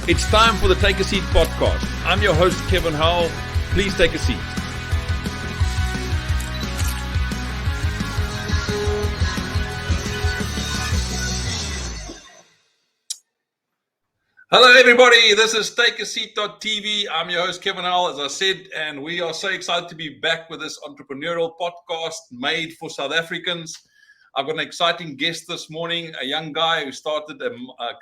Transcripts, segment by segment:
It's time for the Take a Seat podcast. I'm your host, Kevin Howell. Please take a seat. Hello, everybody. This is TakeASeat.tv. I'm your host, Kevin Howell, as I said, and we are so excited to be back with this entrepreneurial podcast made for South Africans. I've got an exciting guest this morning, a young guy who started a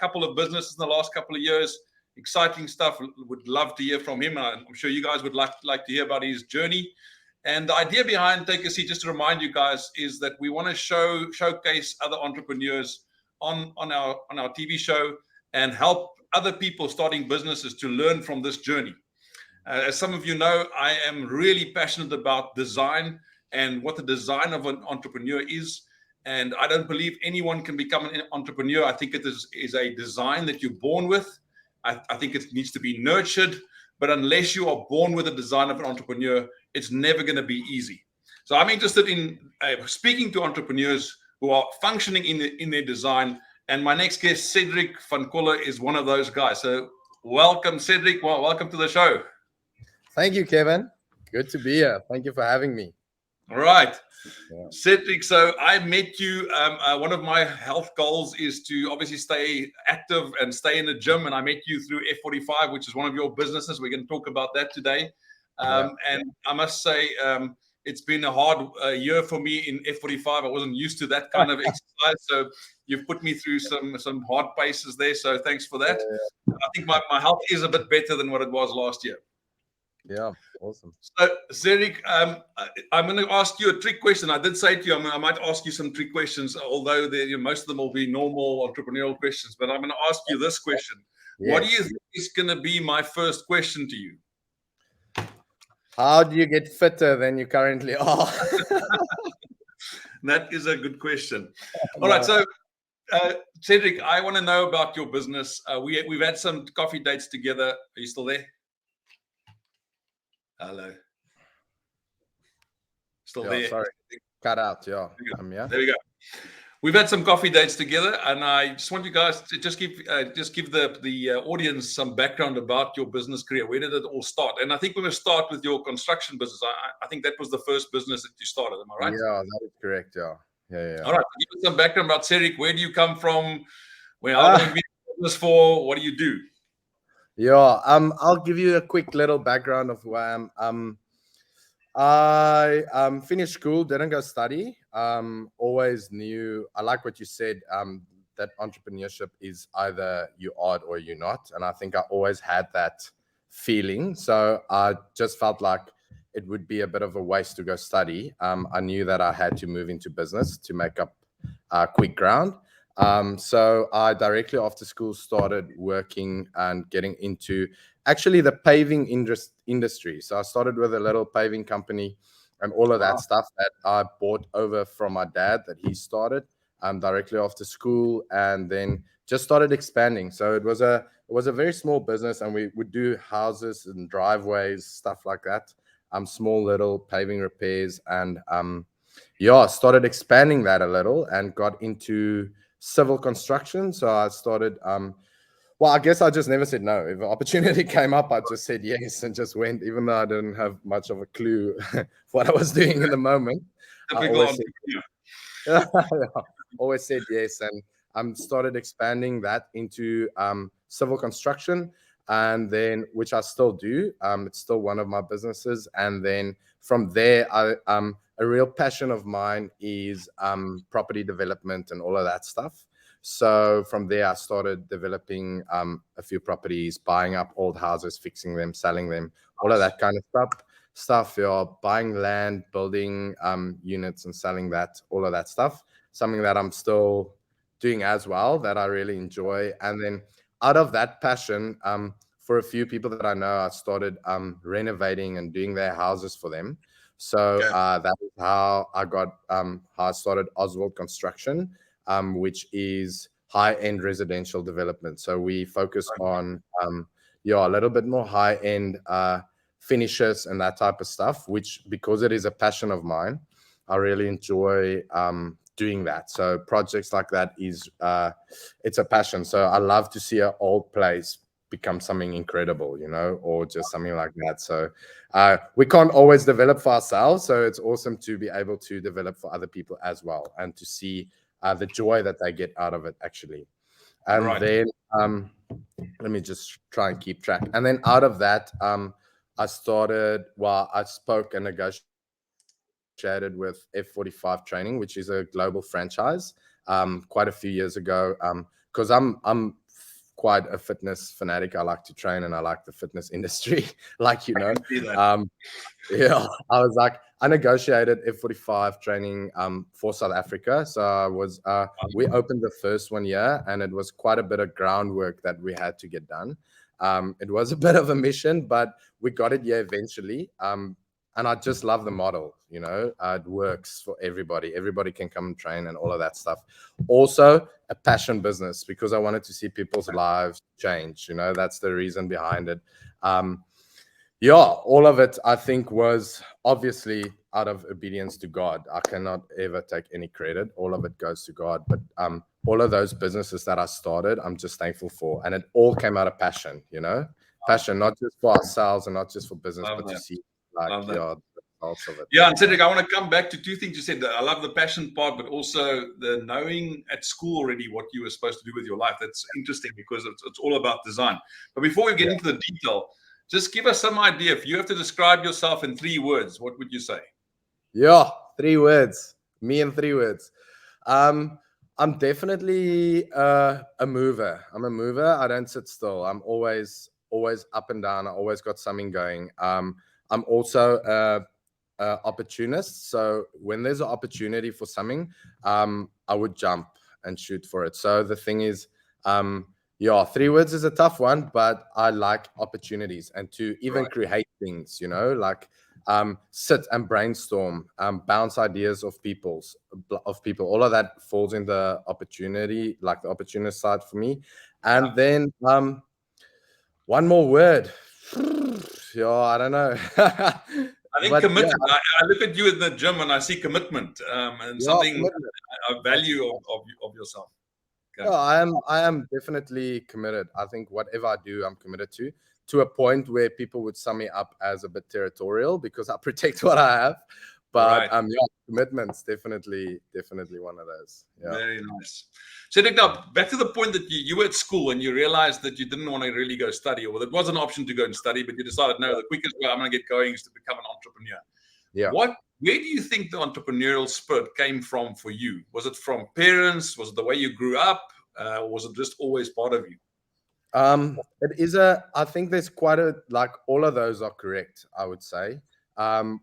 couple of businesses in the last couple of years. Exciting stuff. Would love to hear from him. I'm sure you guys would like to hear about his journey. And the idea behind Take a Seat, just to remind you guys, is that we want to showcase other entrepreneurs on our TV show and help other people starting businesses to learn from this journey. As some of you know, I am really passionate about design and what the design of an entrepreneur is. And I don't believe anyone can become an entrepreneur. I think it is a design that you're born with. I think it needs to be nurtured. But unless you are born with a design of an entrepreneur, it's never going to be easy. So I'm interested in speaking to entrepreneurs who are functioning in their design. And my next guest, Cedric van Coller, is one of those guys. So welcome, Cedric. Well, welcome to the show. Thank you, Kevin. Good to be here. Thank you for having me. All right. Yeah. Cedric, so I met you. One of my health goals is to obviously stay active and stay in the gym. And I met you through F45, which is one of your businesses. We're going to talk about that today. And I must say, it's been a hard year for me in F45. I wasn't used to that kind of exercise. So you've put me through some hard paces there. So thanks for that. I think my health is a bit better than what it was last year. Yeah, awesome. So, Cedric, I'm going to ask you a trick question. I did say to you, I might ask you some trick questions, although most of them will be normal entrepreneurial questions. But I'm going to ask you this question. Yes. What do you think is going to be my first question to you? How do you get fitter than you currently are? That is a good question. All right, so Cedric, I want to know about your business. We've had some coffee dates together. Are you still there? Hello. Still there? Sorry, cut out. Yeah, there we go. We've had some coffee dates together, and I just want you guys to just give the audience some background about your business career. Where did it all start? And I think we're going to start with your construction business. I think that was the first business that you started. Am I right? Yeah, that is correct. Yeah. All right. Give us some background about Cedric. Where do you come from? How long have you been in business for? What do you do? Yeah, I'll give you a quick little background of who I am. I finished school, didn't go study. Always knew, I like what you said, that entrepreneurship is either you are it or you're not. And I think I always had that feeling. So I just felt like it would be a bit of a waste to go study. I knew that I had to move into business to make up quick ground. So I directly after school started working and getting into actually the paving industry. So I started with a little paving company and all of that stuff that I bought over from my dad that he started directly after school, and then just started expanding. So it was a very small business, and we would do houses and driveways, stuff like that, small little paving repairs, and started expanding that a little and got into civil construction. So I started, I guess I just never said no. If an opportunity came up, I just said yes and just went, even though I didn't have much of a clue what I was doing in the moment. Always said yes, and started expanding that into civil construction, and then, which I still do. It's still one of my businesses. And then from there, a real passion of mine is property development and all of that stuff. So from there, I started developing a few properties, buying up old houses, fixing them, selling them, all of that kind of stuff. Buying land, building units and selling that, all of that stuff. Something that I'm still doing as well, that I really enjoy. And then out of that passion, for a few people that I know, I started renovating and doing their houses for them. So that is how I started Oswald Construction, which is high-end residential development. So we focus on a little bit more high-end finishes and that type of stuff, which, because it is a passion of mine, I really enjoy doing that. So projects like that it's a passion. So I love to see an old place become something incredible, or just something like that. So we can't always develop for ourselves. So it's awesome to be able to develop for other people as well, and to see the joy that they get out of it, actually. And then let me just try and keep track. And then out of that, I spoke and negotiated with F45 Training, which is a global franchise, quite a few years ago. Because I'm quite a fitness fanatic. I like to train and I like the fitness industry, like yeah, I negotiated F45 Training for South Africa. So we opened the first one year, and it was quite a bit of groundwork that we had to get done. It was a bit of a mission, but we got it here eventually. And I just love the model, it works for everybody. Everybody can come and train and all of that stuff. Also, a passion business, because I wanted to see people's lives change. That's the reason behind it. Yeah, all of it, I think, was obviously out of obedience to God. I cannot ever take any credit. All of it goes to God. But all of those businesses that I started, I'm just thankful for. And it all came out of passion, passion, not just for ourselves and not just for business, but to see the results of it. Yeah, and Cedric, I want to come back to two things you said. I love the passion part, but also the knowing at school already what you were supposed to do with your life. That's interesting, because it's all about design. But before we get into the detail, just give us some idea. If you have to describe yourself in 3 words, what would you say? Yeah, 3 words. Me in 3 words. I'm definitely a mover. I'm a mover. I don't sit still. I'm always up and down. I always got something going. I'm also a opportunist. So when there's an opportunity for something, I would jump and shoot for it. So the thing is, 3 words is a tough one, but I like opportunities and to even create things, like sit and brainstorm, bounce ideas of people. All of that falls in the opportunity, like the opportunist side for me. And then one more word. I don't know. I think commitment. I look at you in the gym and I see commitment, and something, a value of yourself. Okay. I am definitely committed. I think whatever I do, I'm committed to a point where people would sum me up as a bit territorial, because I protect what I have. But commitment's definitely one of those. Yeah. Very nice. So now back to the point that you were at school and you realized that you didn't want to really go study, or it was an option to go and study, but you decided, no, the quickest way I'm going to get going is to become an entrepreneur. Yeah. Where do you think the entrepreneurial spirit came from for you? Was it from parents? Was it the way you grew up? Or was it just always part of you? It is I think there's all of those are correct, I would say.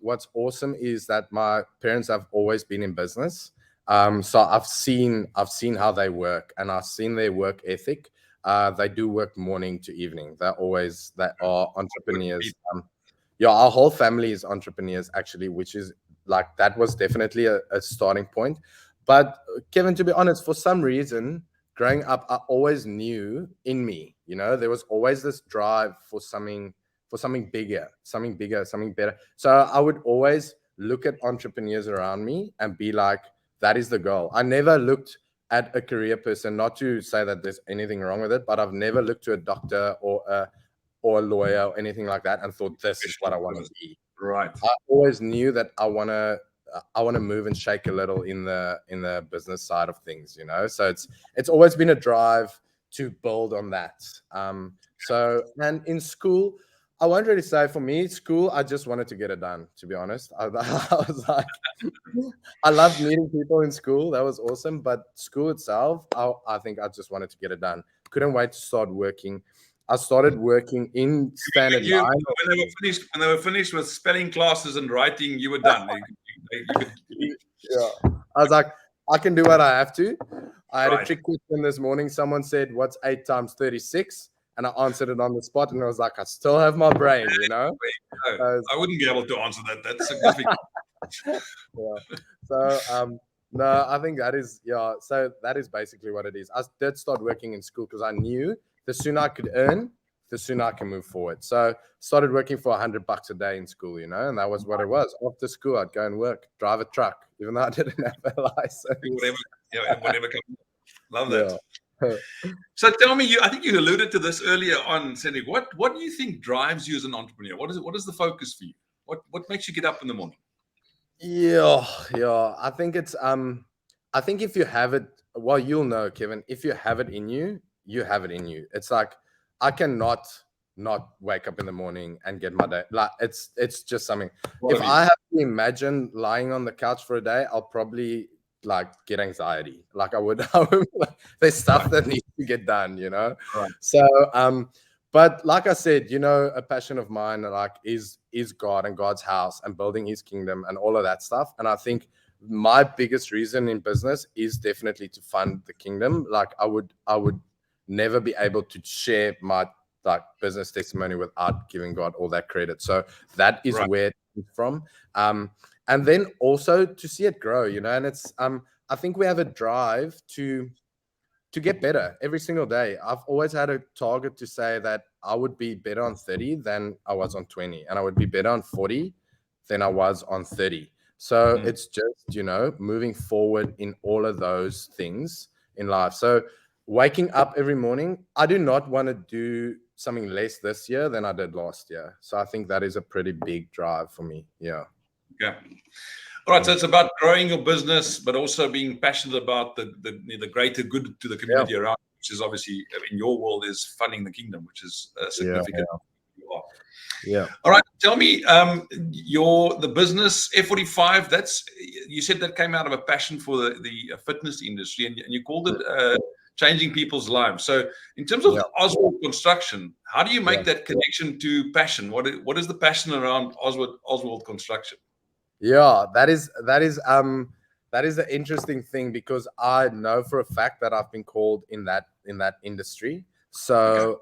What's awesome is that my parents have always been in business. So I've seen how they work, and I've seen their work ethic. They do work morning to evening. They are entrepreneurs. Our whole family is entrepreneurs, actually, which is that was definitely a starting point. But Kevin, to be honest, for some reason, growing up, I always knew in me, there was always this drive for something bigger, something better. So I would always look at entrepreneurs around me and be like, that is the goal. I never looked at a career person, not to say that there's anything wrong with it, but I've never looked to a doctor or a lawyer or anything like that and thought, this is what I want to be. Right. I always knew that I want to move and shake a little in the business side of things, So it's always been a drive to build on that. And in school, I won't really say for me, school, I just wanted to get it done, to be honest. I was like, I loved meeting people in school. That was awesome. But school itself, I think I just wanted to get it done. Couldn't wait to start working. I started working in standard 9. When they were finished with spelling classes and writing, you were done. Yeah. I was like, I can do what I have to. I had a trick question this morning. Someone said, what's 8 times 36? And I answered it on the spot, and I was like, I still have my brain, I wouldn't be able to answer that. That's significant. So, no, I think that is, so that is basically what it is. I did start working in school because I knew the sooner I could earn, the sooner I can move forward. So started working for $100 a day in school, and that was what it was. After school, I'd go and work, drive a truck, even though I didn't have a license. Whatever comes. Love that. So tell me, I think you alluded to this earlier on, Cedric. What do you think drives you as an entrepreneur? What is the focus for you? What makes you get up in the morning? Yeah, yeah. I think if you have it, well, you'll know, Kevin, if you have it in you, you have it in you. It's like I cannot not wake up in the morning and get my day. Like it's just something. If I have to imagine lying on the couch for a day, I'll probably like get anxiety. Like I would there's stuff that needs to get done, you know? Right. So but like I said, you know, a passion of mine like is God and God's house and building his kingdom and all of that stuff. And I think my biggest reason in business is definitely to fund the kingdom. Like I would never be able to share my like business testimony without giving God all that credit. So that is Right. where it comes from. And then also to see it grow, you know, and it's I think we have a drive to get better every single day. I've always had a target to say that I would be better on 30 than I was on 20, and I would be better on 40 than I was on 30. So it's just, you know, moving forward in all of those things in life. So waking up every morning, I do not want to do something less this year than I did last year. So I think that is a pretty big drive for me. Yeah. Okay. All right. So it's about growing your business, but also being passionate about the greater good to the community around, which is obviously in your world is funding the kingdom, which is significant. Yeah. All right. Tell me, the business F45. You said that came out of a passion for the fitness industry, and you called it changing people's lives. So, in terms of Oswald Construction, how do you make that connection to passion? What is the passion around Oswald Construction? Yeah, that is an interesting thing because I know for a fact that I've been called in that industry. So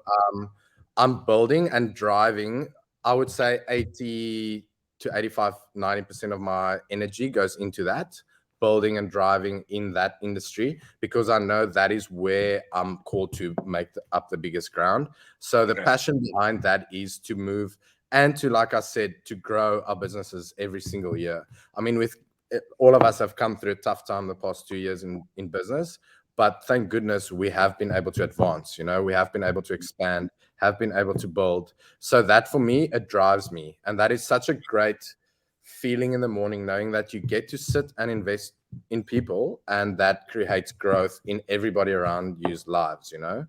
I'm building and driving. I would say 80 to 85, 90% of my energy goes into that, building and driving in that industry, because I know that is where I'm called to make up the biggest ground. So the passion behind that is to move and to, like I said, to grow our businesses every single year. I mean, with all of us have come through a tough time the past 2 years in business, but thank goodness we have been able to advance. You know, we have been able to expand, have been able to build. So that for me, it drives me, and that is such a great feeling in the morning, knowing that you get to sit and invest in people, and that creates growth in everybody around you's lives. You know.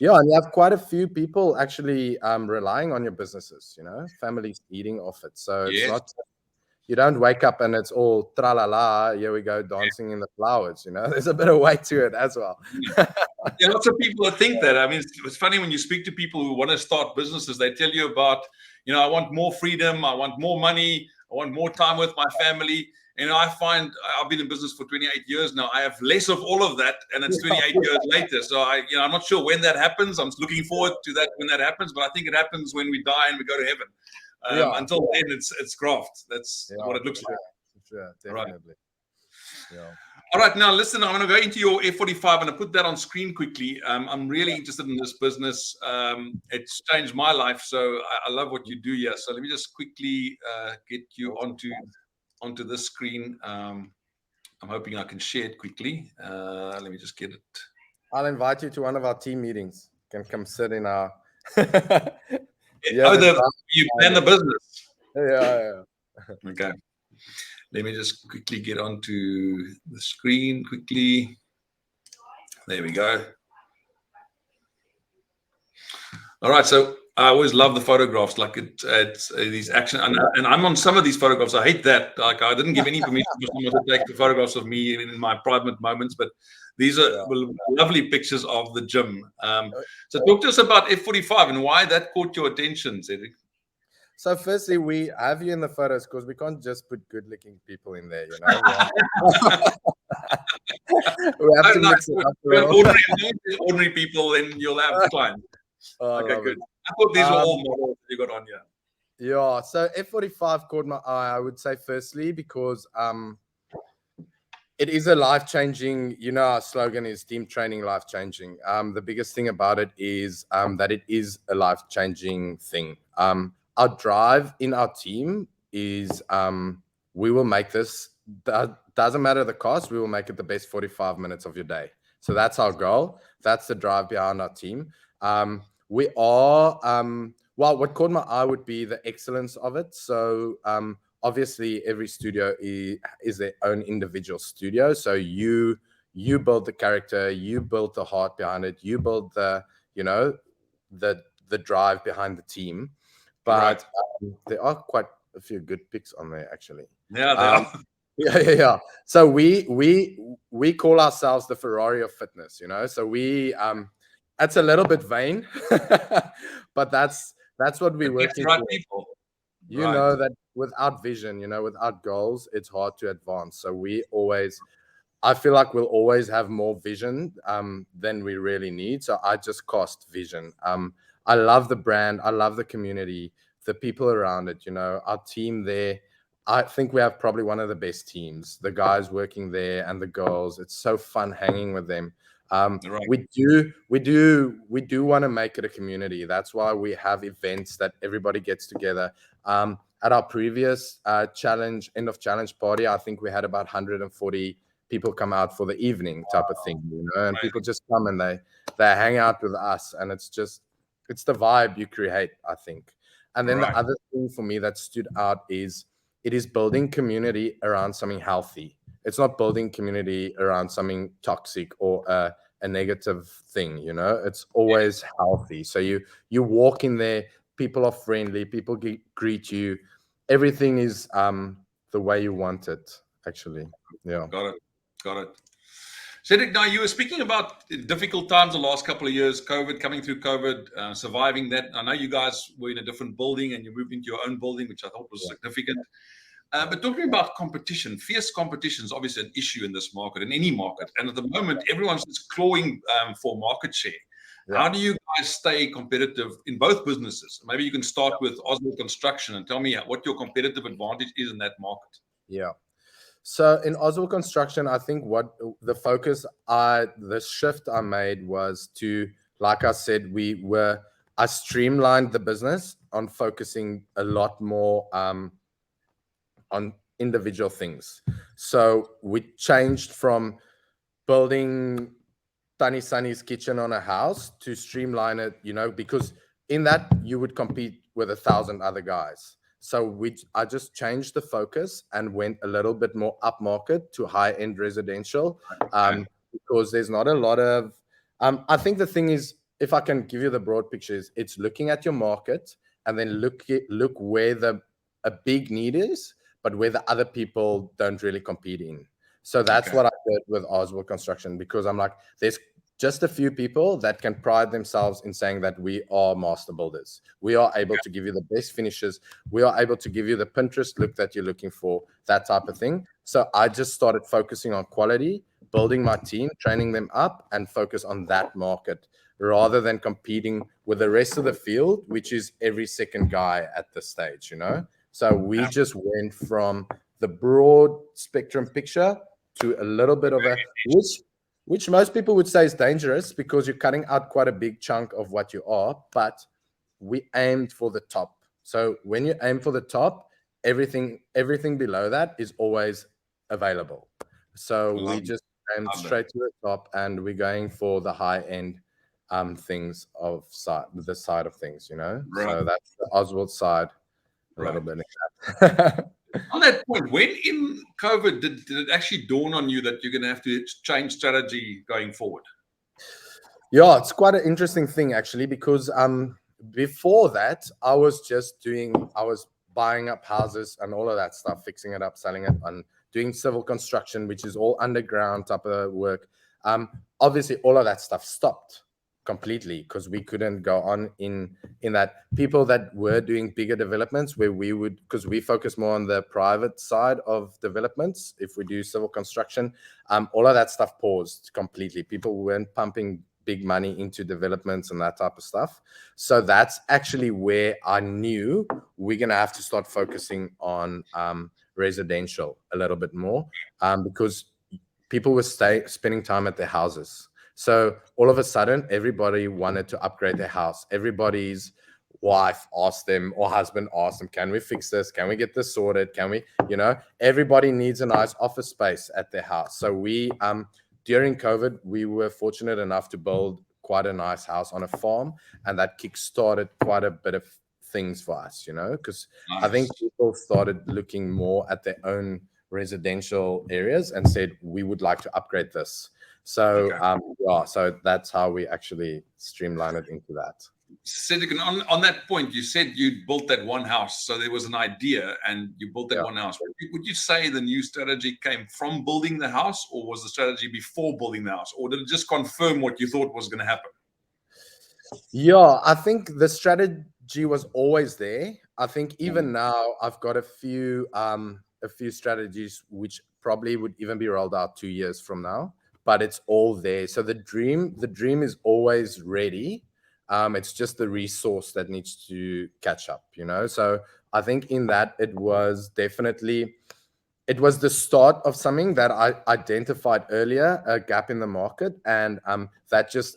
Yeah, and you have quite a few people actually relying on your businesses, you know, families eating off it. So it's not, you don't wake up and it's all tra la la, here we go dancing in the flowers, you know, there's a bit of weight to it as well. Yeah, lots of people that think that. I mean, it's funny when you speak to people who want to start businesses, they tell you about, I want more freedom, I want more money, I want more time with my family. And I find I've been in business for 28 years now. I have less of all of that, and it's 28 years later. So I'm not sure when that happens. I'm looking forward to that when that happens, but I think it happens when we die and we go to heaven. Until then, it's graft. That's what it looks like. Sure, definitely. Yeah. All right, now listen, I'm going to go into your F45. I'm going to put that on screen quickly. I'm really interested in this business. It's changed my life, so I love what you do here. So let me just quickly get you onto this screen. I'm hoping I can share it quickly. Let me just get it. I'll invite you to one of our team meetings. You can come sit in our. You plan the business. Yeah. Okay. Let me just quickly get onto the screen quickly. There we go. All right. So I always love the photographs, like it's these action, and I'm on some of these photographs. I hate that. Like I didn't give any permission for someone to take the photographs of me in my private moments, but these are lovely pictures of the gym. So talk to us about F45 and why that caught your attention, Cedric. So firstly, we have you in the photos because we can't just put good-looking people in there, you know. We have to mix it up. Ordinary people, then you'll have clients. Okay, good. I thought these were all models you got on here. Yeah, so F45 caught my eye, I would say, firstly, because it is a life-changing, our slogan is team training life-changing. The biggest thing about it is that it is a life-changing thing. Our drive in our team is we will make this, doesn't matter the cost, we will make it the best 45 minutes of your day. So that's our goal. that's the drive behind our team. We are well, what caught my eye would be the excellence of it. So obviously every studio is their own individual studio. So you build the character, you build the heart behind it, you build the, you know, the drive behind the team. But there are quite a few good picks on there actually. Yeah, they are. Yeah. So we call ourselves the Ferrari of fitness, you know. So we that's a little bit vain, but that's what we're That's the working right for. people. You Right. know that without vision, you know, without goals, it's hard to advance. So we always, I feel like we'll always have more vision than we really need. So I just cost vision. I love the brand. I love the community, the people around it. You know, our team there. I think we have probably one of the best teams. The guys working there and the girls. It's so fun hanging with them. Right. We do want to make it a community. That's why we have events that everybody gets together. At our previous challenge, end of challenge party, I think we had about 140 people come out for the evening type of thing, you know, and people just come and they hang out with us, and it's the vibe you create, I think. And then the other thing for me that stood out is it is building community around something healthy. It's not building community around something toxic or a negative thing, you know. It's always healthy. So you walk in there, people are friendly, people greet you, everything is the way you want it, actually. Yeah. Got it. Cedric, now you were speaking about difficult times the last couple of years, COVID, coming through COVID, surviving that. I know you guys were in a different building and you moved into your own building, which I thought was significant. But talking about competition, fierce competition is obviously an issue in this market, in any market. And at the moment, everyone's just clawing for market share. Yeah. How do you guys stay competitive in both businesses? Maybe you can start with Oswald Construction and tell me what your competitive advantage is in that market. Yeah. So in Oswald Construction, I think what the focus the shift I made was to, like I said, I streamlined the business on focusing a lot more on individual things. So we changed from building Tani Sunny's kitchen on a house to streamline it, you know, because in that you would compete with 1,000 other guys. So I just changed the focus and went a little bit more upmarket to high-end residential, because there's not a lot of. I think the thing is, if I can give you the broad pictures, it's looking at your market and then look where a big need is, but where the other people don't really compete in. So that's what I did with Oswald Construction, because I'm like, there's just a few people that can pride themselves in saying that we are master builders. We are able to give you the best finishes. We are able to give you the Pinterest look that you're looking for, that type of thing. So I just started focusing on quality, building my team, training them up, and focus on that market rather than competing with the rest of the field, which is every second guy at this stage, you know? So we just went from the broad spectrum picture to a little bit of a, which most people would say is dangerous because you're cutting out quite a big chunk of what you are, but we aimed for the top. So when you aim for the top, everything below that is always available. So we just aimed straight to the top, and we're going for the high end things of the side of things, you know. So that's the Oswald side a little bit. On that point, when in COVID did it actually dawn on you that you're going to have to change strategy going forward? Yeah, it's quite an interesting thing actually, because before that I was buying up houses and all of that stuff, fixing it up, selling it, and doing civil construction, which is all underground type of work. Obviously all of that stuff stopped completely because we couldn't go on in that. People that were doing bigger developments where because we focus more on the private side of developments, if we do civil construction, all of that stuff paused completely. People weren't pumping big money into developments and that type of stuff. So that's actually where I knew we're going to have to start focusing on residential a little bit more, because people were spending time at their houses. So all of a sudden, everybody wanted to upgrade their house. Everybody's wife asked them, or husband asked them, can we fix this? Can we get this sorted? Can we, everybody needs a nice office space at their house. So we during COVID, we were fortunate enough to build quite a nice house on a farm, and that kickstarted quite a bit of things for us, because I think Nice. people started looking more at their own residential areas and said, we would like to upgrade this. So, Okay. so that's how we actually streamline it into that. Cedric, on that point, you said you built that one house. So there was an idea and you built that one house. Would you say the new strategy came from building the house, or was the strategy before building the house? Or did it just confirm what you thought was going to happen? Yeah, I think the strategy was always there. I think even now I've got a few strategies which probably would even be rolled out 2 years from now, but it's all there. So the dream is always ready. It's just the resource that needs to catch up, So I think in that it was the start of something that I identified earlier, a gap in the market, and that just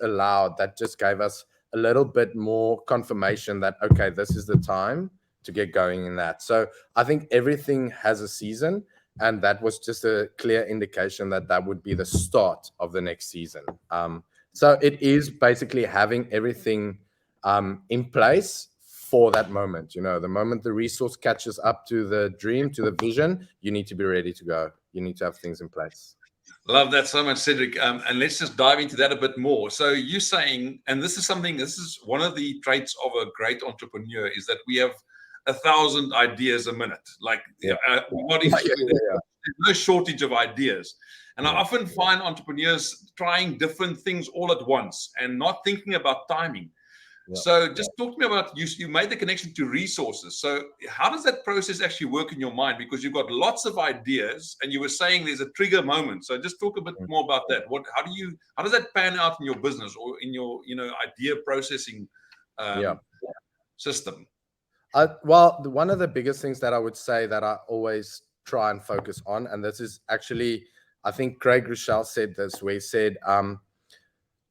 gave us a little bit more confirmation that, okay, this is the time to get going in that. So I think everything has a season, and that was just a clear indication that that would be the start of the next season. So it is basically having everything in place for that moment. The moment the resource catches up to the dream, to the vision, you need to be ready to go. You need to have things in place. Love that so much, Cedric. And let's just dive into that a bit more. So you're saying, and this is one of the traits of a great entrepreneur, is that we have 1,000 ideas a minute. Like, there's no shortage of ideas. And I often find entrepreneurs trying different things all at once and not thinking about timing. So just talk to me about, you made the connection to resources. So how does that process actually work in your mind? Because you've got lots of ideas and you were saying there's a trigger moment. So just talk a bit more about that. How does that pan out in your business or in your, idea processing system? Well, one of the biggest things that I would say that I always try and focus on, and this is actually, I think Craig Rochelle said this, where he said,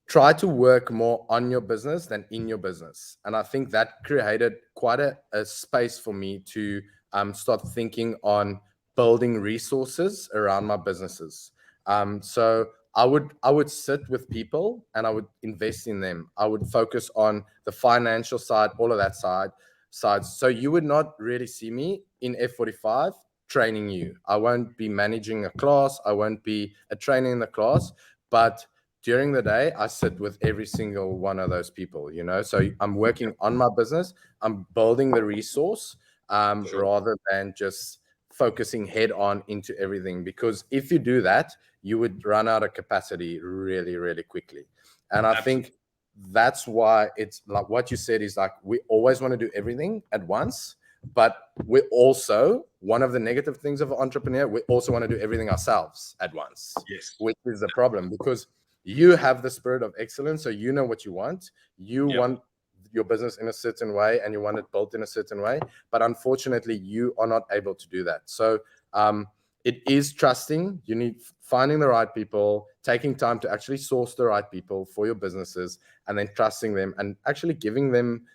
try to work more on your business than in your business. And I think that created quite a space for me to start thinking on building resources around my businesses. So I would sit with people and I would invest in them. I would focus on the financial side, all of that sides. So you would not really see me in F45 training you. I won't be managing a class. I won't be a trainer in the class, but during the day, I sit with every single one of those people, So I'm working on my business. I'm building the resource rather than just focusing head on into everything. Because if you do that, you would run out of capacity really, really quickly. And I think that's why it's like what you said is like, we always want to do everything at once. But we also, one of the negative things of an entrepreneur, we also want to do everything ourselves at once, which is the problem, because you have the spirit of excellence. So you know what you want. You want your business in a certain way and you want it built in a certain way. But unfortunately, you are not able to do that. So it is trusting. You need finding the right people, taking time to actually source the right people for your businesses, and then trusting them and actually giving them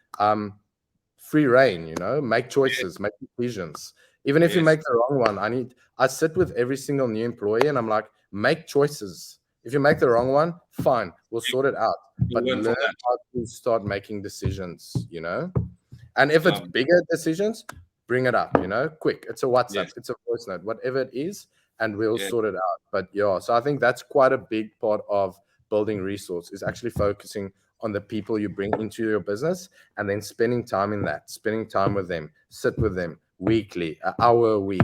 free reign, make choices, make decisions. Even if you make the wrong one, I sit with every single new employee and I'm like, make choices. If you make the wrong one, fine, we'll sort it out. But learn how to start making decisions, And if it's bigger decisions, bring it up, quick. It's a WhatsApp, it's a voice note, whatever it is, and we'll sort it out. But so I think that's quite a big part of building resource, is actually focusing on the people you bring into your business and then spending time in that, spending time with them, sit with them weekly, an hour a week,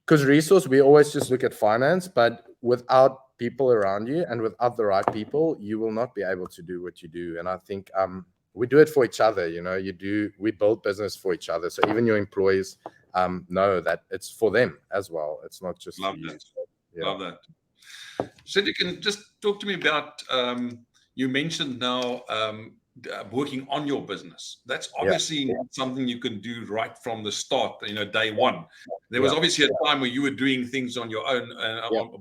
because resource, we always just look at finance, but without people around you and without the right people, you will not be able to do what you do. And I think we do it for each other, we build business for each other. So even your employees know that it's for them as well. It's not just for you. Love that. So you can just talk to me about, you mentioned now working on your business. That's obviously not something you can do right from the start, day one. There was obviously a time where you were doing things on your own,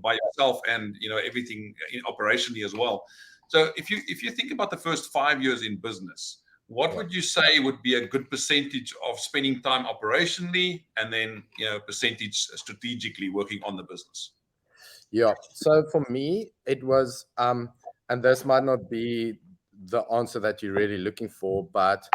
by yourself, and everything operationally as well. So if you think about the first 5 years in business, what would you say would be a good percentage of spending time operationally, and then percentage strategically working on the business? Yeah. So for me, it was, and this might not be the answer that you're really looking for, but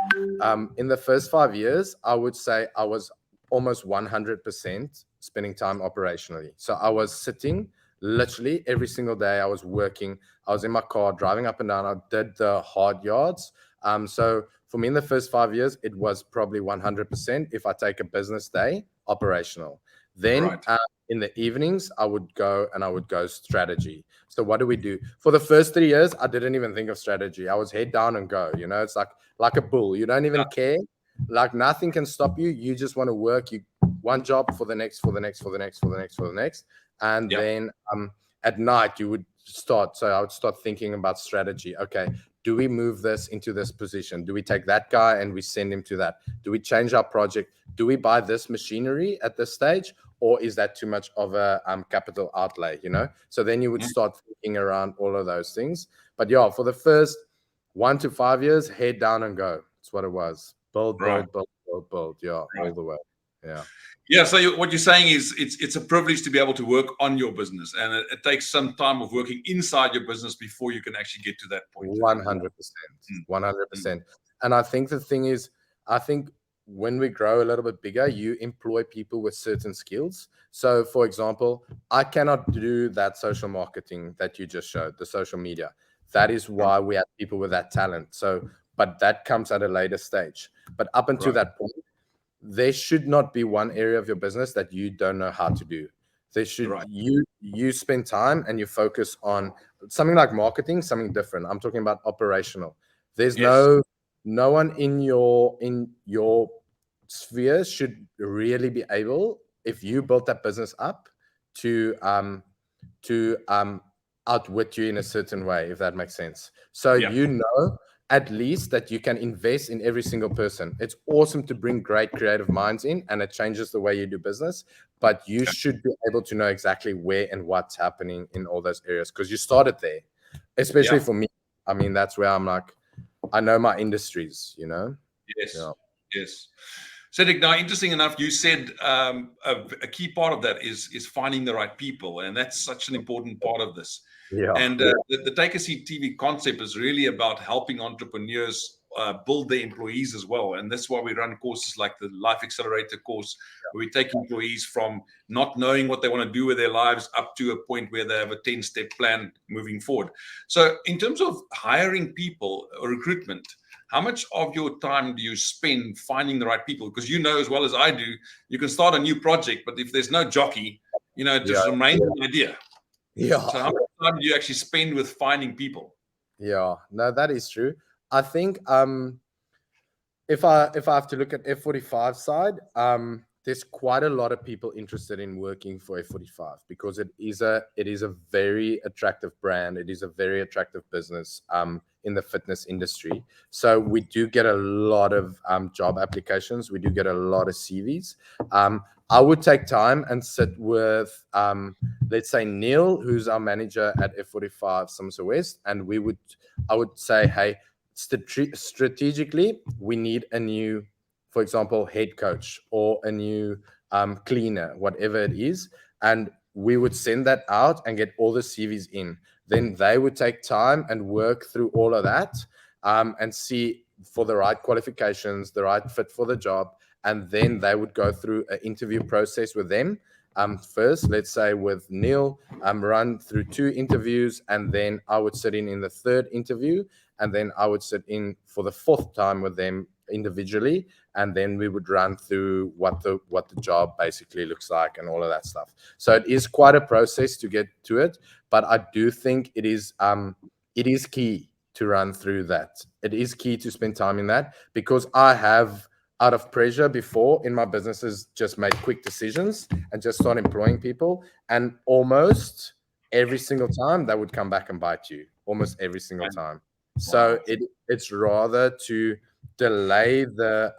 in the first 5 years, I would say I was almost 100% spending time operationally. So I was sitting literally every single day. I was working. I was in my car driving up and down. I did the hard yards. So for me, in the first 5 years, it was probably 100% if I take a business day operational. Then Right. in the evenings, I would go and I would go strategy. So what do we do? For the first 3 years, I didn't even think of strategy. I was head down and go. You know, it's like a bull. You don't even care. Like nothing can stop you. You just want to work. You one job for the next, for the next, for the next, for the next, for the next, and Yeah. then at night you would start. So I would start thinking about strategy. Okay, do we move this into this position? Do we take that guy and we send him to that? Do we change our project? Do we buy this machinery at this stage? Or is that too much of a capital outlay, you know? So then you would Mhm. start thinking around all of those things. But yeah, for the first 1 to 5 years, head down and go. That's what it was. Build, Right. build, build, build, build. Yeah, Right. all the way. Yeah. Yeah. So what you're saying is it's a privilege to be able to work on your business, and it takes some time of working inside your business before you can actually get to that point. 100%. Mm, mm. 100%. And I think the thing is, I think when we grow a little bit bigger, you employ people with certain skills. So, for example, I cannot do that social marketing that you just showed, the social media. That is why we have people with that talent. So, but that comes at a later stage. But up until Right. that point, there should not be one area of your business that you don't know how to do. There should Right. you spend time and you focus on something like marketing, something different. I'm talking about operational. There's Yes. no one in your sphere should really be able, if you built that business up, to outwit you in a certain way, if that makes sense. So Yeah. you know at least that you can invest in every single person. It's awesome to bring great creative minds in and it changes the way you do business, but you Okay. should be able to know exactly where and what's happening in all those areas because you started there. Especially Yeah. for me. I mean, that's where I'm like, I know my industries, you know? Yes. Yeah. Yes. Cedric, now interesting enough, you said a key part of that is finding the right people, and that's such an important part of this. Yeah. And the Take a Seat TV concept is really about helping entrepreneurs build their employees as well. And that's why we run courses like the Life Accelerator course, where we take employees from not knowing what they want to do with their lives up to a point where they have a 10-step plan moving forward. So, in terms of hiring people or recruitment, how much of your time do you spend finding the right people? Because you know as well as I do, you can start a new project, but if there's no jockey, it Yeah. just remains an idea. So Yeah. how much time do you actually spend with finding people? Yeah. No, that is true. I think if I have to look at F45 side, there's quite a lot of people interested in working for F45 because it is a very attractive brand. It is a very attractive business in the fitness industry. So we do get a lot of job applications. We do get a lot of CVs. I would take time and sit with let's say Neil, who's our manager at F45 Somerset West, and I would say, hey, strategically, we need a new, for example, head coach or a new cleaner, whatever it is. And we would send that out and get all the CVs in. Then they would take time and work through all of that and see for the right qualifications, the right fit for the job. And then they would go through an interview process with them. First, let's say with Neil, run through 2 interviews, and then I would sit in the third interview, and then I would sit in for the fourth time with them individually, and then we would run through what the job basically looks like and all of that stuff. So it is quite a process to get to it, but I do think it is key to run through that. It is key to spend time in that because I have, out of pressure before in my businesses, just made quick decisions and just start employing people, and almost every single time they would come back and bite you, almost every single time. So Wow. it's rather to delay the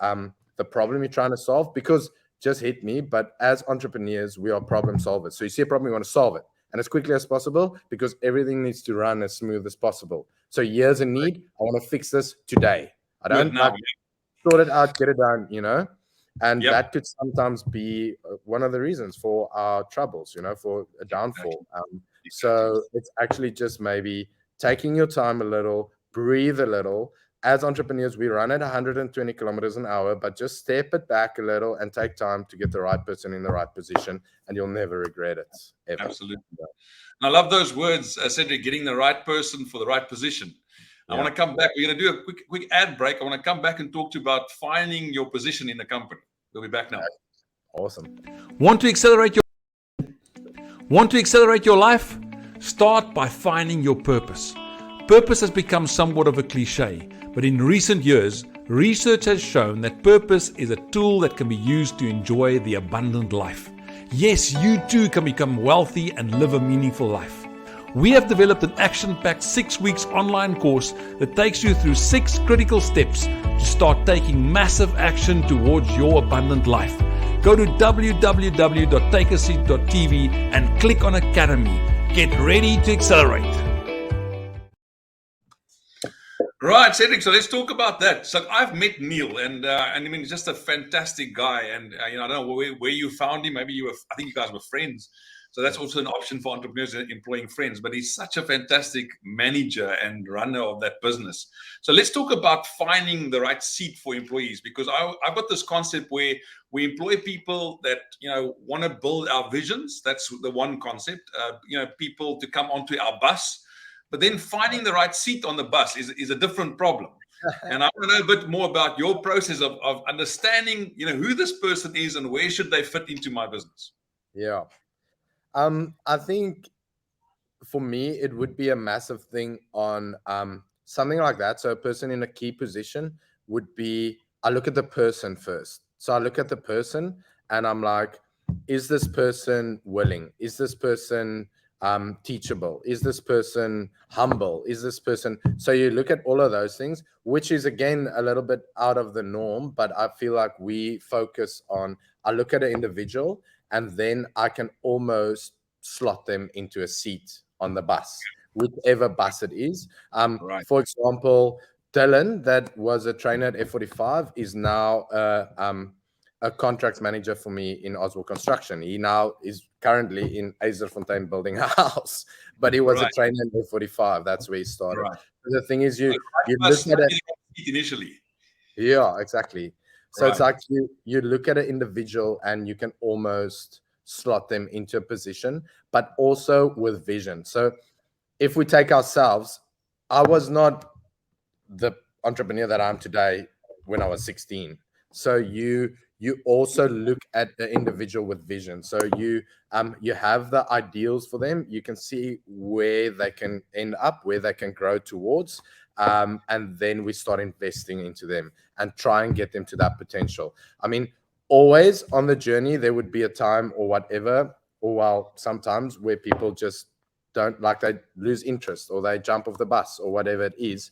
problem you're trying to solve, because just hit me, but as entrepreneurs, we are problem solvers. So you see a problem, you want to solve it and as quickly as possible because everything needs to run as smooth as possible. So here's a need. I want to fix this today. I Do it don't now. like sort it out, get it done, And Yep. that could sometimes be one of the reasons for our troubles, for a downfall. So it's actually just maybe taking your time a little, breathe a little. As entrepreneurs, we run at 120 kilometers an hour, but just step it back a little and take time to get the right person in the right position, and you'll never regret it, ever. Absolutely. And I love those words, Cedric, getting the right person for the right position. I want to come back. We're going to do a quick ad break. I want to come back and talk to you about finding your position in the company. We'll be back now. Awesome. Want to accelerate your life? Start by finding your purpose. Purpose has become somewhat of a cliche, but in recent years, research has shown that purpose is a tool that can be used to enjoy the abundant life. Yes, you too can become wealthy and live a meaningful life. We have developed an action-packed 6 weeks online course that takes you through 6 critical steps to start taking massive action towards your abundant life. Go to www.takeaseat.tv and click on Academy. Get ready to accelerate. Right, Cedric. So let's talk about that. So I've met Neil, and I mean, he's just a fantastic guy. And I don't know where you found him. Maybe I think you guys were friends. So that's also an option for entrepreneurs employing friends. But he's such a fantastic manager and runner of that business. So let's talk about finding the right seat for employees, because I've got this concept where we employ people that want to build our visions. That's the one concept. People to come onto our bus. But then finding the right seat on the bus is a different problem. And I want to know a bit more about your process of understanding, who this person is and where should they fit into my business. Yeah. I think for me, it would be a massive thing on something like that. So a person in a key position would be, I look at the person first. So I look at the person and I'm like, is this person willing? Is this person teachable? Is this person humble? Is this person? So you look at all of those things, which is again a little bit out of the norm, but I feel like we focus on, I look at an individual and then I can almost slot them into a seat on the bus, whichever bus it is. Right. For example, Dylan, that was a trainer at F45, is now a contract manager for me in Oswald Construction. He now is currently in Azerfontein building a house, but he was a trainer in F45. That's where he started. Right. The thing is, you look at it initially. Yeah, exactly. So it's like you look at an individual and you can almost slot them into a position, but also with vision. So if we take ourselves, I was not the entrepreneur that I am today when I was 16. So you also look at the individual with vision. So you have the ideals for them. You can see where they can end up, where they can grow towards. And then we start investing into them and try and get them to that potential. I mean, always on the journey, there would be a time or whatever, or sometimes where people just don't, like, they lose interest or they jump off the bus or whatever it is.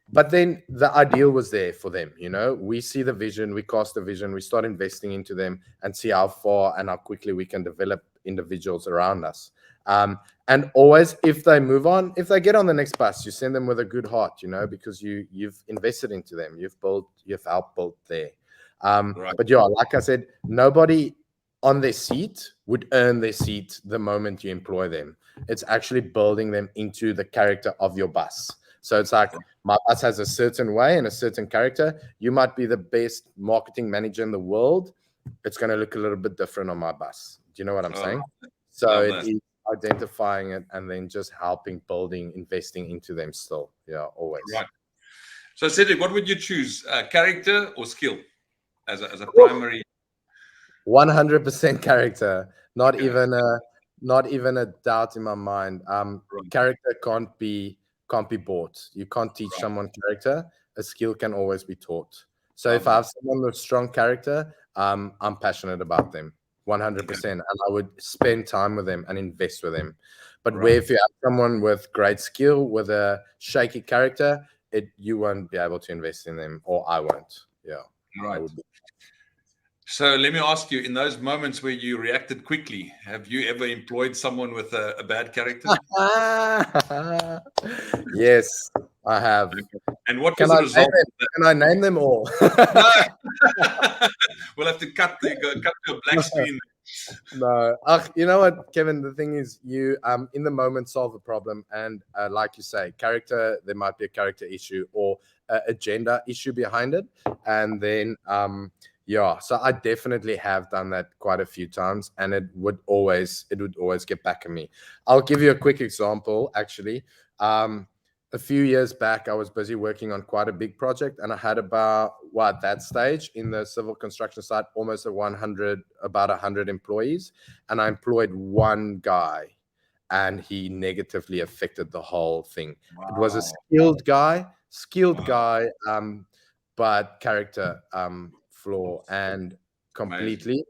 But then the ideal was there for them. We see the vision, we cast the vision, we start investing into them and see how far and how quickly we can develop individuals around us. And always, if they move on, if they get on the next bus, you send them with a good heart, because you've invested into them, you've helped build there. But yeah, like I said, nobody on their seat would earn their seat the moment you employ them. It's actually building them into the character of your bus. So it's like, my bus has a certain way and a certain character. You might be the best marketing manager in the world. It's going to look a little bit different on my bus. Do you know what I'm saying? So it is identifying it and then just helping, building, investing into them still. Yeah, always. Right. So Cedric, what would you choose? Character or skill as a primary? 100% character. Not even a doubt in my mind. Character can't be bought. You can't teach someone character. A skill can always be taught. So if I have someone with strong character, I'm passionate about them 100%, and I would spend time with them and invest with them. But where if you have someone with great skill with a shaky character, you won't be able to invest in them, or I won't. Yeah. Right. So let me ask you, in those moments where you reacted quickly, have you ever employed someone with a bad character? Yes, I have. And what was the result? Can I name them all? No, We'll have to cut to a black screen. No, you know what, Kevin? The thing is, you in the moment solve a problem, and like you say, character. There might be a character issue or agenda issue behind it, and then yeah. So I definitely have done that quite a few times, and it would always get back at me. I'll give you a quick example. Actually, a few years back, I was busy working on quite a big project, and I had about that stage in the civil construction site, almost about 100 employees, and I employed one guy, and he negatively affected the whole thing. Wow. It was a skilled guy, but character flaw, and completely. Amazing.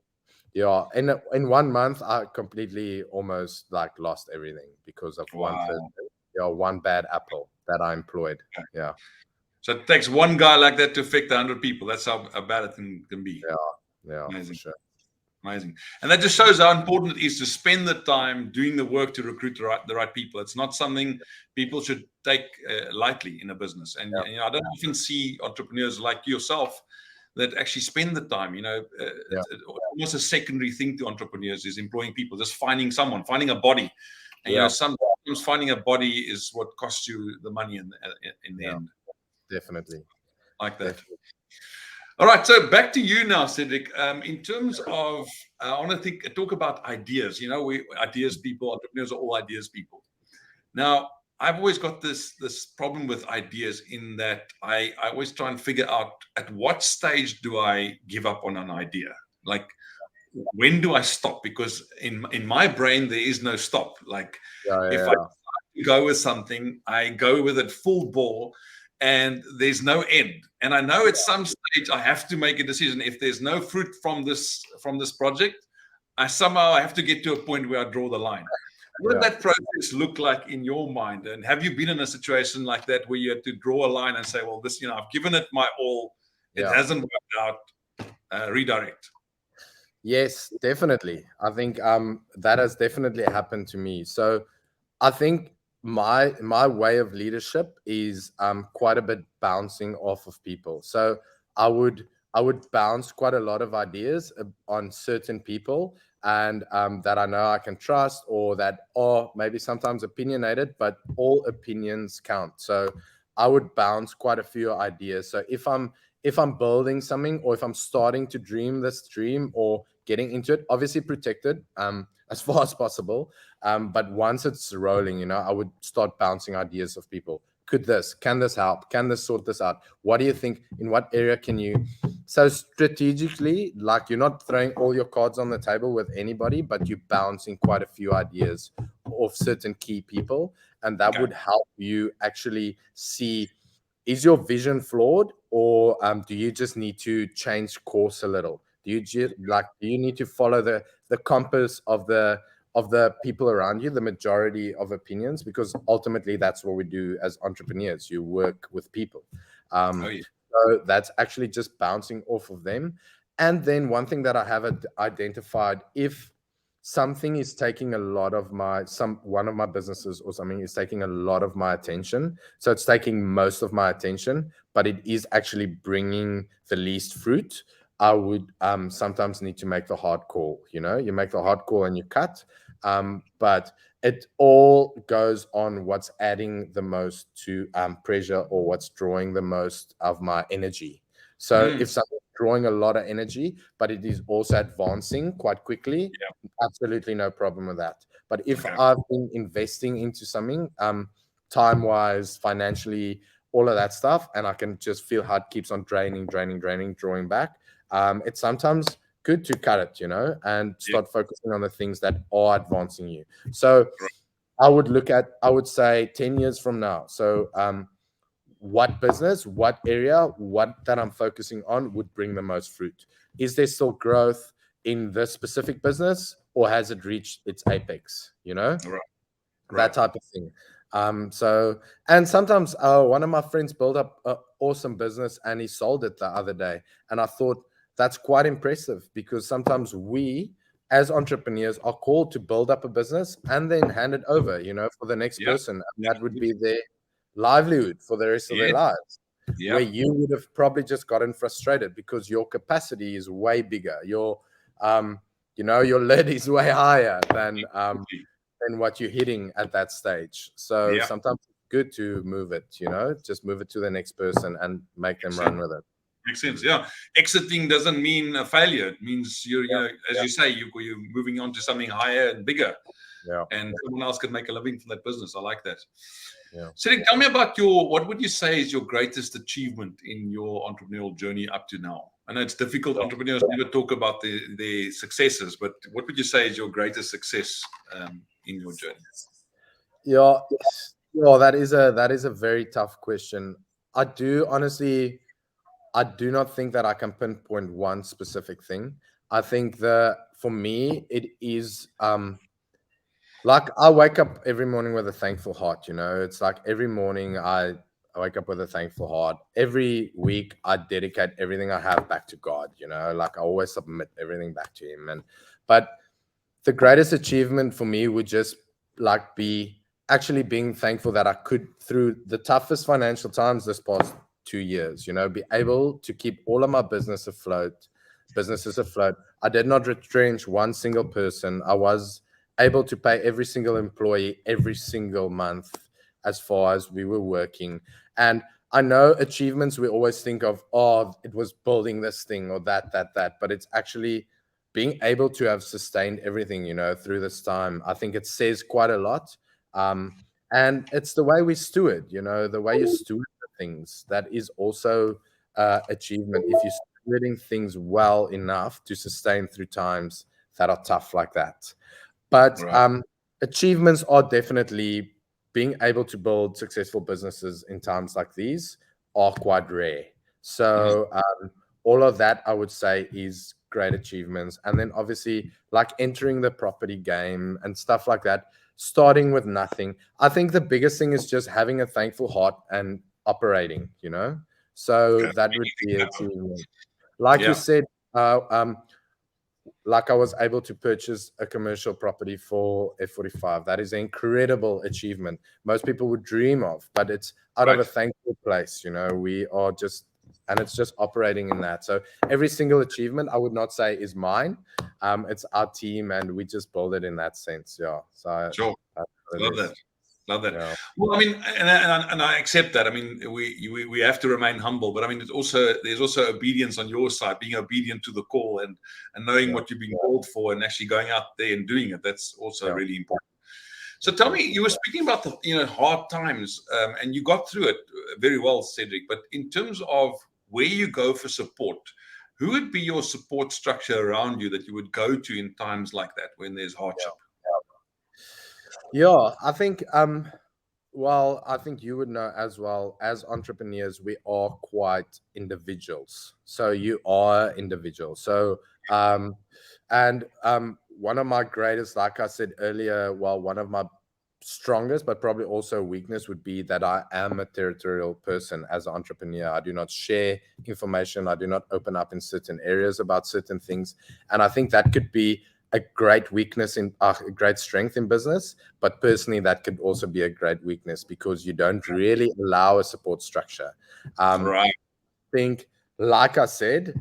Yeah, in 1 month, I completely almost lost everything because of one person. One bad apple that I employed. Yeah. So it takes one guy like that to affect 100 people. That's how bad it can be. Yeah. Amazing. For sure. Amazing. And that just shows how important it is to spend the time doing the work to recruit the right people. It's not something people should take lightly in a business. And I don't often see entrepreneurs like yourself that actually spend the time. It's almost a secondary thing to entrepreneurs is employing people, just finding a body. And sometimes finding a body is what costs you the money in the end. Definitely. Like that. Definitely. All right. So back to you now, Cedric. In terms of, I want to talk about ideas. Ideas people, entrepreneurs are all ideas people. Now, I've always got this problem with ideas in that I always try and figure out at what stage do I give up on an idea? Like, when do I stop? Because in my brain there is no stop. Like if I go with something, I go with it full ball, and there's no end. And I know at some stage I have to make a decision. If there's no fruit from this project, I somehow have to get to a point where I draw the line. What did that process look like in your mind? And have you been in a situation like that where you had to draw a line and say, well, this, I've given it my all, it hasn't worked out, redirect? Yes, definitely. I think that has definitely happened to me. So I think my way of leadership is quite a bit bouncing off of people. So I would bounce quite a lot of ideas on certain people, and that I know I can trust, or that are maybe sometimes opinionated, but all opinions count. So I would bounce quite a few ideas. So if I'm building something, or if I'm starting to dream this dream or getting into it, obviously protected as far as possible. But once it's rolling, I would start bouncing ideas of people. Can this help? Can this sort this out? What do you think? In what area can you? So strategically, you're not throwing all your cards on the table with anybody, but you're bouncing quite a few ideas of certain key people. And that would help you actually see, is your vision flawed, or do you just need to change course a little? Do you need to follow the compass of the people around you, the majority of opinions? Because ultimately that's what we do as entrepreneurs. You work with people. So that's actually just bouncing off of them. And then one thing that I have identified, if something is taking a lot of one of my businesses or something is taking a lot of my attention, so it's taking most of my attention, but it is actually bringing the least fruit, I would sometimes need to make the hard call. You make the hard call and you cut, but it all goes on what's adding the most to pressure, or what's drawing the most of my energy. So if something's drawing a lot of energy, but it is also advancing quite quickly, absolutely no problem with that. But if I've been investing into something, time-wise, financially, all of that stuff, and I can just feel how it keeps on draining, drawing back, it's sometimes good to cut it, and start focusing on the things that are advancing you. So I would say 10 years from now. So what business, what area, what that I'm focusing on would bring the most fruit? Is there still growth in this specific business, or has it reached its apex? That type of thing. And sometimes one of my friends built up an awesome business, and he sold it the other day. And I thought that's quite impressive, because sometimes we as entrepreneurs are called to build up a business and then hand it over, for the next person. And that would be their livelihood for the rest of their lives. where you would have probably just gotten frustrated because your capacity is way bigger. Your your lid is way higher than what you're hitting at that stage. So sometimes it's good to move it, just move it to the next person and make them run with it. Makes sense. Yeah. Exiting doesn't mean a failure. It means you as you say, you're moving on to something higher and bigger. Yeah. And someone else can make a living from that business. I like that. Yeah. Cedric, tell me about what would you say is your greatest achievement in your entrepreneurial journey up to now? I know it's difficult. Entrepreneurs never talk about the successes, but what would you say is your greatest success in your journey? Yeah, that is a very tough question. I do not think that I can pinpoint one specific thing. I think for me, it is like I wake up every morning with a thankful heart. It's like every morning I wake up with a thankful heart. Every week I dedicate everything I have back to God. Like I always submit everything back to Him. But the greatest achievement for me would just like be actually being thankful that I could, through the toughest financial times this past 2 years, be able to keep all of my businesses afloat. I did not retrench one single person. I was able to pay every single employee every single month as far as we were working. And I know achievements we always think of, it was building this thing or that, but it's actually being able to have sustained everything, through this time. I think it says quite a lot. And it's the way we steward, the way you steward things. That is also achievement. If you're stewarding things well enough to sustain through times that are tough like that. But achievements are definitely being able to build successful businesses in times like these are quite rare. So all of that, I would say, is great achievements. And then obviously like entering the property game and stuff like that, starting with nothing. I think the biggest thing is just having a thankful heart and operating, so that would be it. Like you said, like I was able to purchase a commercial property for F45. That is an incredible achievement. Most people would dream of, but it's out of a thankful place. We are just, and it's just operating in that. So every single achievement, I would not say is mine. It's our team, and we just build it in that sense. Yeah. So sure. Love that. Yeah. Well, I mean, and I accept that. I mean, we have to remain humble, but I mean, there's also obedience on your side, being obedient to the call and knowing what you've been called for and actually going out there and doing it. That's also really important. So tell me, you were speaking about the hard times, and you got through it very well, Cedric. But in terms of where you go for support, who would be your support structure around you that you would go to in times like that when there's hardship? Yeah, I think I think you would know as well, as entrepreneurs, we are quite individuals. So you are individuals. So one of my greatest, like I said earlier, one of my strongest, but probably also weakness would be that I am a territorial person as an entrepreneur. I do not share information. I do not open up in certain areas about certain things. And I think that could be a great weakness in a great strength in business, but personally that could also be a great weakness because you don't really allow a support structure. I think, like I said,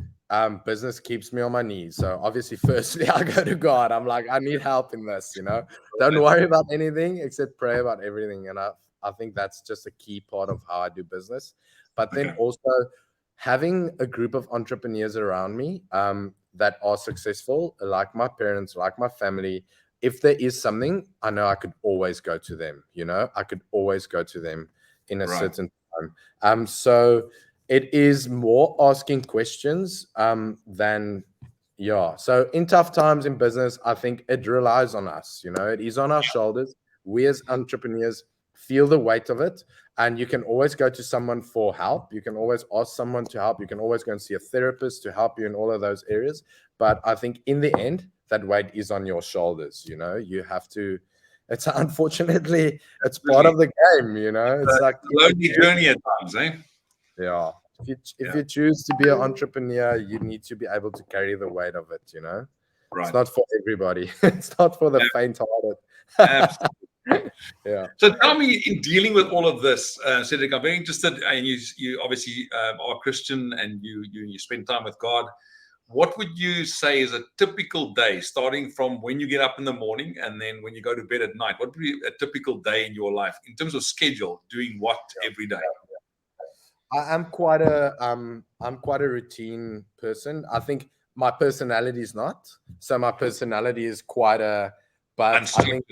business keeps me on my knees. So obviously, firstly, I go to God. I'm like, I need help in this, Don't worry about anything except pray about everything. And I think that's just a key part of how I do business. But then also having a group of entrepreneurs around me that are successful, like my parents, like my family. If there is something, I know I could always go to them. I could always go to them in a certain time. So it is more asking questions than So in tough times in business, I think it relies on us. It is on our shoulders. We as entrepreneurs feel the weight of it. And you can always go to someone for help. You can always ask someone to help. You can always go and see a therapist to help you in all of those areas. But I think in the end, that weight is on your shoulders. You have to. It's unfortunately, it's part of the game. It's like a lonely journey at times, eh? Yeah. If you choose to be an entrepreneur, you need to be able to carry the weight of it. It's not for everybody. It's not for the faint-hearted. Yeah. So tell me, in dealing with all of this, Cedric, I'm very interested, and you obviously are Christian, and you spend time with God. What would you say is a typical day, starting from when you get up in the morning and then when you go to bed at night? What would be a typical day in your life in terms of schedule, doing what every day? I'm quite a routine person. I think my personality is not. So my personality is quite a, but I think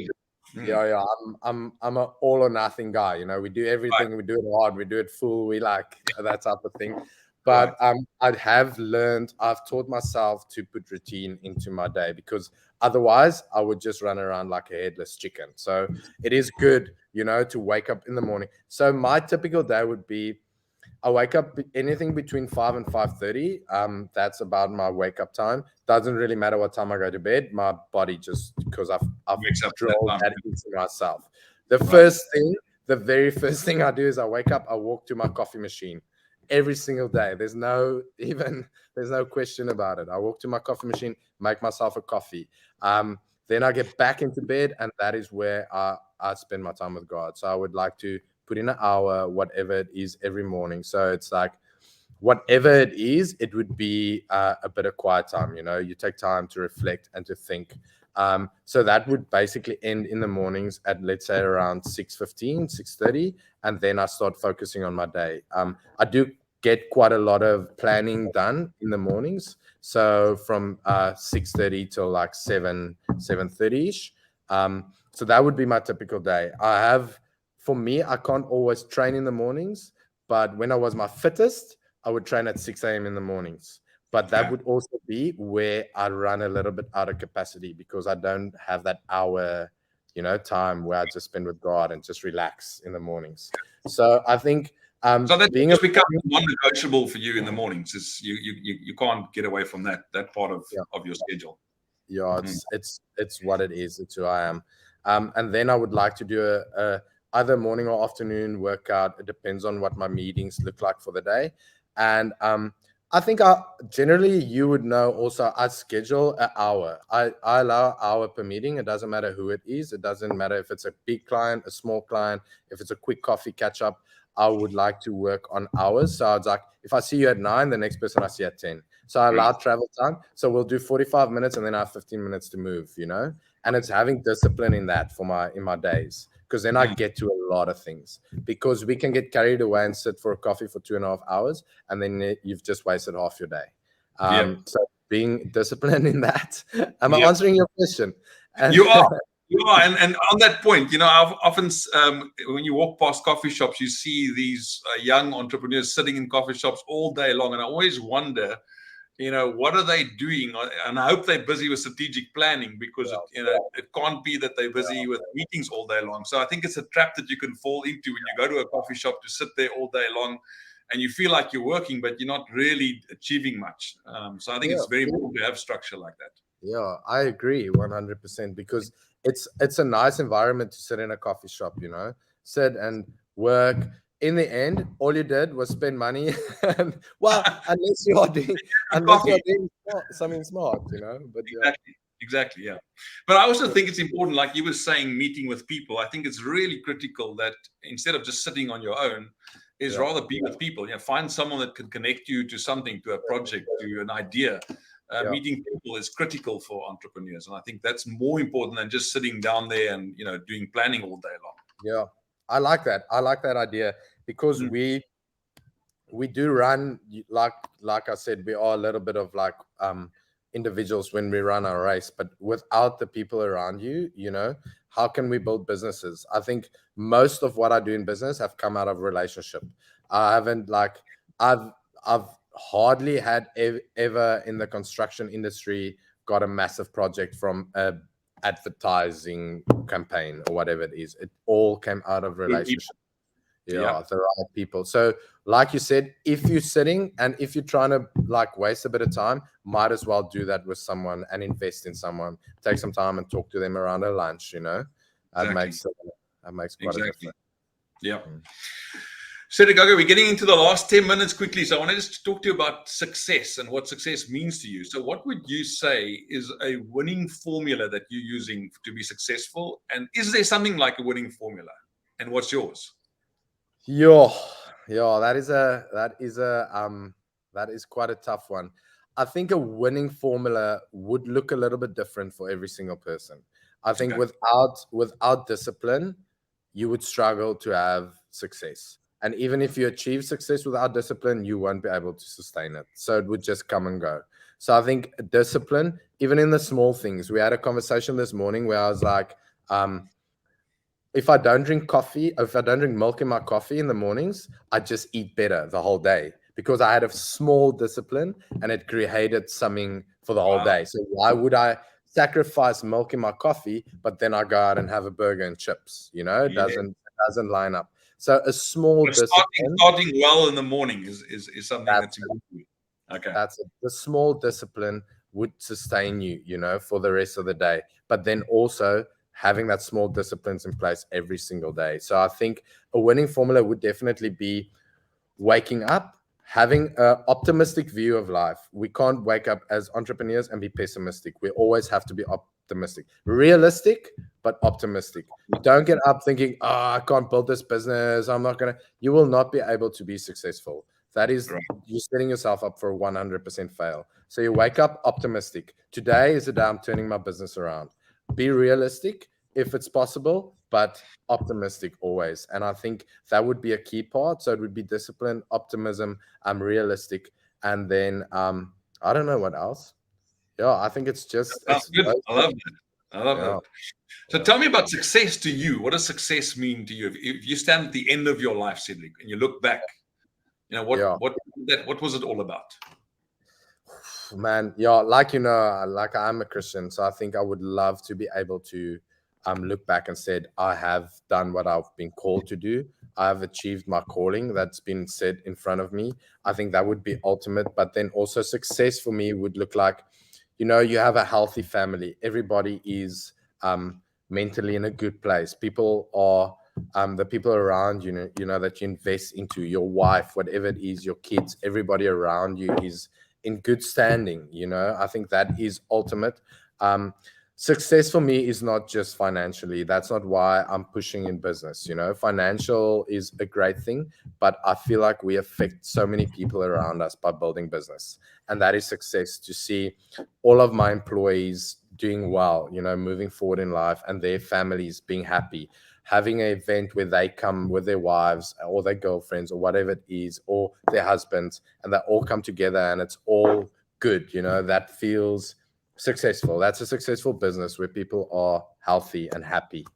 yeah, I'm an all or nothing guy. You know, we do everything, Right. we do it hard, we do it full, we like that type of thing. Right. But I've taught myself to put routine into my day, because otherwise I would just run around like a headless chicken. So it is good, you know, to wake up in the morning. So my typical day would be, I wake up anything between 5 and 5:30. That's about my wake up time. Doesn't really matter what time I go to bed. My body just, because I've Wakes up at that drilled time. that into myself. The very first thing I do is I wake up, I walk to my coffee machine every single day. There's no question about it. I walk to my coffee machine, make myself a coffee. Then I get back into bed, and that is where I spend my time with God. So I would like to put in an hour, whatever it is, every morning. So it's like, whatever it is, it would be a bit of quiet time. You know, you take time to reflect and to think. So that would basically end in the mornings at, let's say, around 6:15, 6:30, and then I start focusing on my day. I do get quite a lot of planning done in the mornings. So from 6:30 till like 7:30 ish. So that would be my typical day. For me, I can't always train in the mornings, but when I was my fittest, I would train at 6 a.m. in the mornings. But that would also be where I run a little bit out of capacity, because I don't have that hour, you know, time where I just spend with God and just relax in the mornings. So I think So that being just becomes non-negotiable for you in the mornings. Is you can't get away from that part of your schedule. Yeah, it's what it is. It's who I am. And then I would like to do a either morning or afternoon workout. It depends on what my meetings look like for the day. And I think generally, you would know also, I schedule an hour. I allow an hour per meeting. It doesn't matter who it is. It doesn't matter if it's a big client, a small client, if it's a quick coffee catch up. I would like to work on hours. So it's like, if I see you at 9, the next person I see at 10. So I allow travel time. So we'll do 45 minutes and then I have 15 minutes to move, you know? And it's having discipline in that in my days, because then I get to a lot of things, because we can get carried away and sit for a coffee for 2.5 hours, and then you've just wasted half your day. So being disciplined in that. Am I answering your question? You are. And on that point, you know, I've often, when you walk past coffee shops, you see these young entrepreneurs sitting in coffee shops all day long. And I always wonder, you know, what are they doing? And I hope they're busy with strategic planning, because it can't be that they're busy with meetings all day long. So I think it's a trap that you can fall into when you go to a coffee shop to sit there all day long, and you feel like you're working, but you're not really achieving much. So I think it's very important to have structure like that. Yeah, I agree 100%, because it's a nice environment to sit in a coffee shop, you know, sit and work. In the end, all you did was spend money. And, well, unless you're doing something smart, you know. But Exactly. Yeah. But I also think it's important, like you were saying, meeting with people. I think it's really critical that instead of just sitting on your own, is rather be with people. You know, find someone that can connect you to something, to a project, to an idea. Meeting people is critical for entrepreneurs, and I think that's more important than just sitting down there and, you know, doing planning all day long. Yeah, I like that. I like that idea, because we do run, like I said, we are a little bit of like individuals when we run our race, but without the people around you, you know, how can we build businesses? I think most of what I do in business have come out of relationship. I've hardly had ever in the construction industry got a massive project from a advertising campaign or whatever it is. It all came out of relationship. The right people. So like you said, if you're sitting and if you're trying to like waste a bit of time, might as well do that with someone and invest in someone. Take some time and talk to them around a lunch, you know. That makes quite a difference. Yeah. Cedric, okay, we're getting into the last 10 minutes quickly. So I want to just talk to you about success and what success means to you. So what would you say is a winning formula that you're using to be successful? And is there something like a winning formula? And what's yours? Yeah, that is quite a tough one. I think a winning formula would look a little bit different for every single person. I think without discipline, you would struggle to have success. And even if you achieve success without discipline, you won't be able to sustain it. So it would just come and go. So I think discipline, even in the small things. We had a conversation this morning where I was like, if I don't drink coffee, if I don't drink milk in my coffee in the mornings, I just eat better the whole day because I had a small discipline and it created something for the whole day. So why would I sacrifice milk in my coffee, but then I go out and have a burger and chips? You know, it doesn't line up. So a small discipline. Starting well in the morning is something that's important. Okay. That's it. The small discipline would sustain you, you know, for the rest of the day. But then also having that small disciplines in place every single day. So I think a winning formula would definitely be waking up, having an optimistic view of life. We can't wake up as entrepreneurs and be pessimistic. We always have to be optimistic, realistic, but optimistic. Don't get up thinking, I can't build this business. You will not be able to be successful. That is, you're setting yourself up for a 100% fail. So you wake up optimistic. Today is the day I'm turning my business around. Be realistic if it's possible, but optimistic always. And I think that would be a key part. So it would be discipline, optimism, realistic. And then I don't know what else. Yeah, I think it's just. That's good. I love it. I love it. So tell me about success to you. What does success mean to you? If you stand at the end of your life, Cedric, and you look back, you know, what was it all about? Man, like I'm a Christian, so I think I would love to be able to look back and said, I have done what I've been called to do. I have achieved my calling that's been set in front of me. I think that would be ultimate. But then also success for me would look like, you know, you have a healthy family. Everybody is mentally in a good place. People are the people around you know that you invest into, your wife, whatever it is, your kids, everybody around you is in good standing. You know, I think that is ultimate. Success for me is not just financially. That's not why I'm pushing in business. You know, financial is a great thing, but I feel like we affect so many people around us by building business. And that is success, to see all of my employees doing well, you know, moving forward in life, and their families being happy, having an event where they come with their wives or their girlfriends or whatever it is, or their husbands, and they all come together and it's all good. You know, that feels successful. That's a successful business where people are healthy and happy.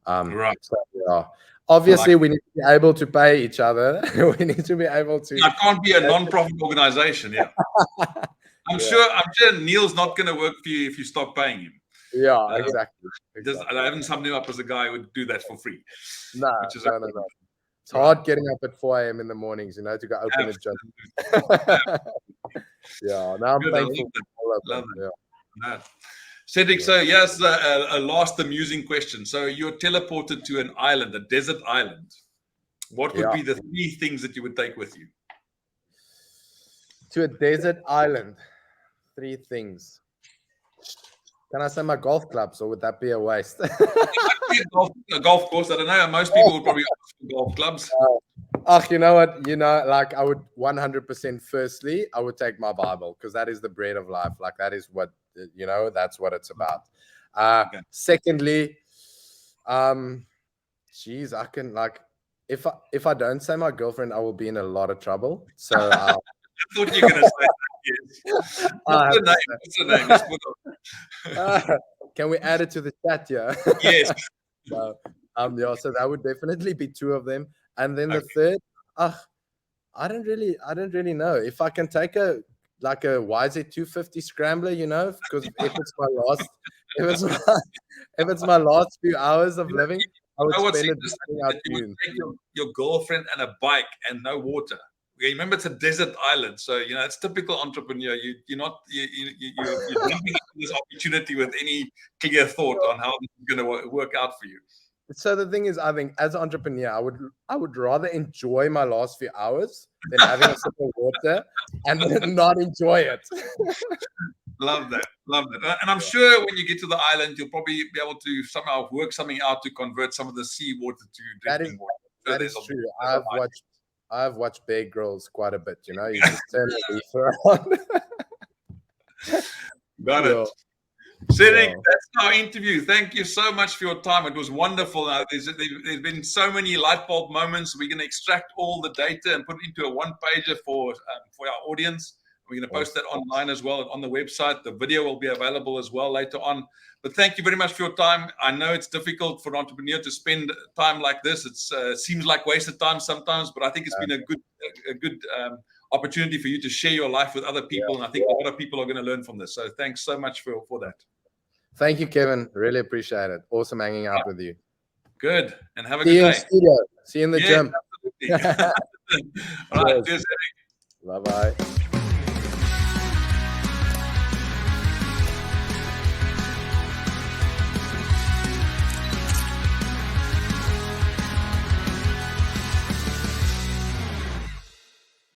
So, obviously, we need to be able to pay each other. We need to be able to. I can't be a non-profit organization. Yeah, I'm sure Neil's not going to work for you if you stop paying him. Yeah, exactly. I haven't summed him up as a guy who would do that for free. No. It's hard getting up at 4 a.m. in the mornings, you know, to go open a job. Yeah, now I'm thankful for all of them. Yeah. Cedric, so here's a last amusing question. So you're teleported to an island, a desert island. What would be the 3 things that you would take with you? To a desert island, 3 things. Can I say my golf clubs, or would that be a waste? A golf course. I don't know. Most people would probably ask for golf clubs. You know what? You know, like I would 100%. Firstly, I would take my Bible, because that is the bread of life. Like that is what, you know, that's what it's about. Secondly, geez, I can, like, if I don't say my girlfriend, I will be in a lot of trouble. So I thought you were going to say that. Yes. What's the name? Can we add it to the chat? Yeah. Yes. So that would definitely be 2 of them. And then the third, I don't really know if I can take a YZ250 scrambler, you know, because if it's my last few hours of living, I would spend it out you take your girlfriend and a bike and no water. Remember, it's a desert island, so you know it's typical entrepreneur. You're jumping into this opportunity with any clear thought on how this is going to work out for you. So the thing is, I think as an entrepreneur, I would rather enjoy my last few hours than having a sip of water and then not enjoy it. Love that. Love that. And I'm sure when you get to the island, you'll probably be able to somehow work something out to convert some of the seawater to drinking water. That is true. I've watched Bear Grylls quite a bit. You know, you just turn the leaf around. Got it. Cedric, that's our interview. Thank you so much for your time. It was wonderful. There's been so many light bulb moments. We're going to extract all the data and put it into a one-pager for our audience. We're going to post that online as well on the website. The video will be available as well later on. But thank you very much for your time. I know it's difficult for an entrepreneur to spend time like this. It seems like wasted time sometimes, but I think it's been a good opportunity for you to share your life with other people. And I think a lot of people are going to learn from this. So thanks so much for that. Thank you, Kevin. Really appreciate it. Awesome hanging out with you. Good. And have a good day. See you in the gym. All right. Cheers, Cedric. Bye-bye.